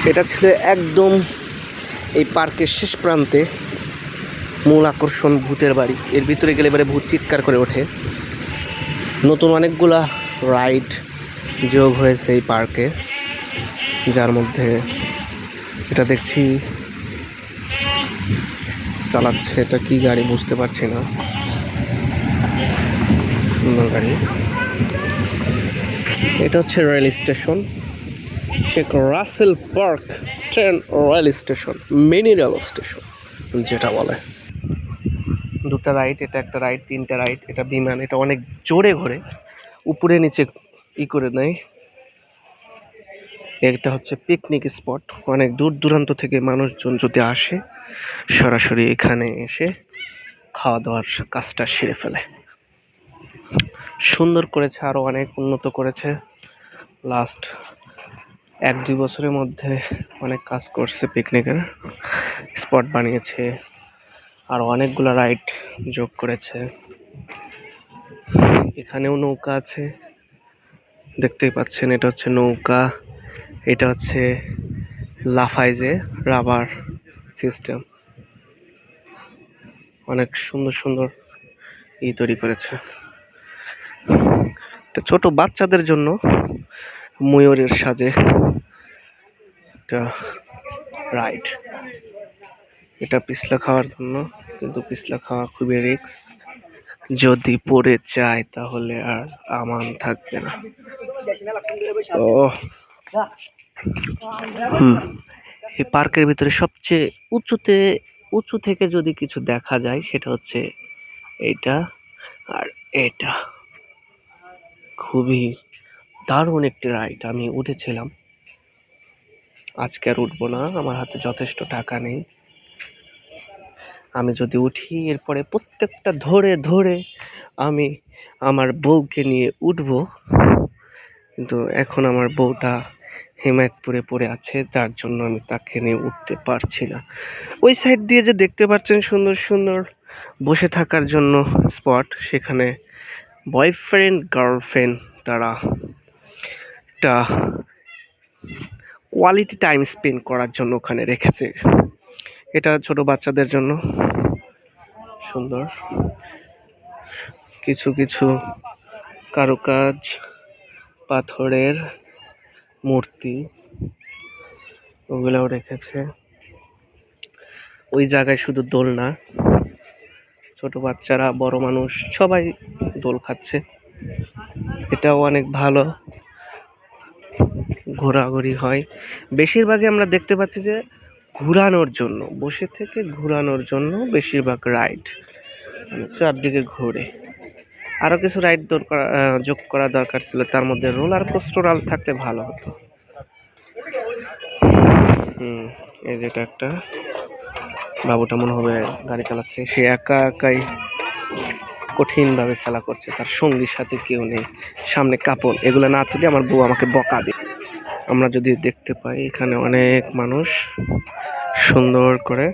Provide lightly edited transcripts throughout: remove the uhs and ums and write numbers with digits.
এটা ছিল একদম এই পার্কের শেষ প্রান্তে মূল আকর্ষণ ভূতের বাড়ি। এর ভিতরে গেলে এবারে ভূত চিৎকার করে ওঠে। নতুন অনেকগুলা রাইড যোগ হয়েছে এই পার্কে, যার মধ্যে এটা দেখছি চালাচ্ছে, এটা কি গাড়ি বুঝতে পারছি না, সুন্দর গাড়ি। এটা হচ্ছে rail station, Sheikh Russel park train rail station, mini rail station যেটা বলে। দুটা রাইড, এটা একটা রাইড, তিনটা রাইড। এটা বিমান, এটা অনেক জোরে ঘোরে, উপরে নিচে করে নেয়। এটা হচ্ছে পিকনিক স্পট, অনেক দূর দূরান্ত থেকে মানুষজন যদি আসে সরাসরি এখানে এসে খাওয়া দাওয়ার কাজটা সেরে ফেলে। সুন্দর করেছে, আরো অনেক উন্নত করেছে। লাস্ট 1-2 বছরের মধ্যে অনেক কাজ করছে, পিকনিকের স্পট বানিয়েছে, আর অনেকগুলো রাইড যোগ করেছে। এখানেও নৌকা আছে, দেখতেই পাচ্ছেন। এটা হচ্ছে নৌকা, এটা হচ্ছে লাফায় যে রাবার সিস্টেম। অনেক সুন্দর সুন্দর তৈরি করেছে। ছোট বাচ্চাদের জন্য ময়ূরের সাজে একটা রাইড। এটা পিছলা খাওয়ার জন্য, কিন্তু পিছলা খাওয়া খুবই রিস্ক, যদি পড়ে যায় তাহলে আর আমান থাকবে না। ও এই পার্কের ভিতরে সবচেয়ে উঁচু থেকে যদি কিছু দেখা যায় সেটা হচ্ছে এটা, আর এটা খুবই দারুণ একটি রাইড। আমি উঠেছিলাম, আজকে আর উঠবো না, আমার হাতে যথেষ্ট টাকা নেই। আমি যদি উঠি এরপরে প্রত্যেকটা ধরে ধরে আমি আমার বউকে নিয়ে উঠবো, কিন্তু এখন আমার বউটা হিমায়তপুরে পড়ে আছে, যার জন্য আমি তাকে নিয়ে উঠতে পারছি না। ওই সাইড দিয়ে যে দেখতে পাচ্ছেন সুন্দর সুন্দর বসে থাকার জন্য স্পট, সেখানে বয়ফ্রেন্ড গার্লফ্রেন্ড তারা একটা কোয়ালিটি টাইম স্পেন্ড করার জন্য ওখানে রেখেছে। এটা ছোট বাচ্চাদের জন্য সুন্দর কিছু কিছু কারুকাজ, পাথরের মূর্তি ওগুলাও রেখেছে। ওই জায়গায় শুধু দোল না, ছোট বাচ্চারা বড় মানুষ সবাই দোল খাচ্ছে। এটাও অনেক ভালো, ঘোরাঘুরি হয়। বেশিরভাগই আমরা দেখতে পাচ্ছি যে ঘুরানোর জন্য, বসে থেকে ঘুরানোর জন্য বেশিরভাগ রাইড, চারদিকে ঘুরে। আরো কিছু রাইড যোগ করা দরকার ছিল, তার মধ্যে রোলার কোস্টার থাকলে ভালো হতো। এই যেটা একটা বাবুটা মনে হবে গাড়ি চালাচ্ছে, সে একা একাই কঠিন ভাবে খেলা করছে, তার সঙ্গীর সাথে কেউ নেই, সামনে কাপড়, এগুলো না তুলে আমার বউ আমাকে বকা দেয়। আমরা যদি দেখতে পাই এখানে অনেক মানুষ সুন্দর করে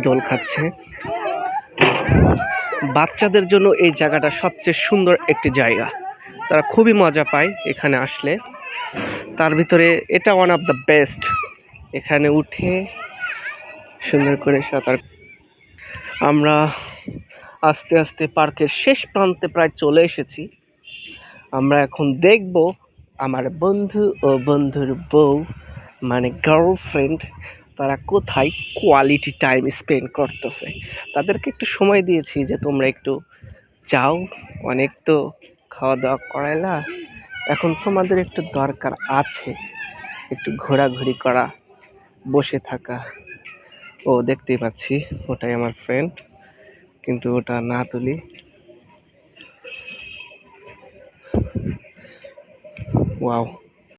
দোল খাচ্ছে। বাচ্চাদের জন্য এই জায়গাটা সবচেয়ে সুন্দর একটি জায়গা, তারা খুবই মজা পায় এখানে আসলে। তার ভিতরে এটা ওয়ান অফ দ্য বেস্ট। এখানে উঠে সুন্দর করে সাঁতার। আমরা আস্তে আস্তে পার্কের শেষ প্রান্তে প্রায় চলে এসেছি। আমরা এখন দেখব আমার বন্ধু ও বন্ধুর বউ মানে গার্লফ্রেন্ড তারা কোথায় কোয়ালিটি টাইম স্পেন্ড করতেছে। তাদেরকে একটু সময় দিয়েছি যে তোমরা একটু যাও, অনেক তো খাওয়া দাওয়া করাইলা, এখন তোমাদের একটু দরকার আছে একটু ঘোরাঘুরি করা, বসে থাকা। ও দেখতেই পাচ্ছি ওটাই আমার ফ্রেন্ড, কিন্তু ওটা না তুলি। ওয়াও।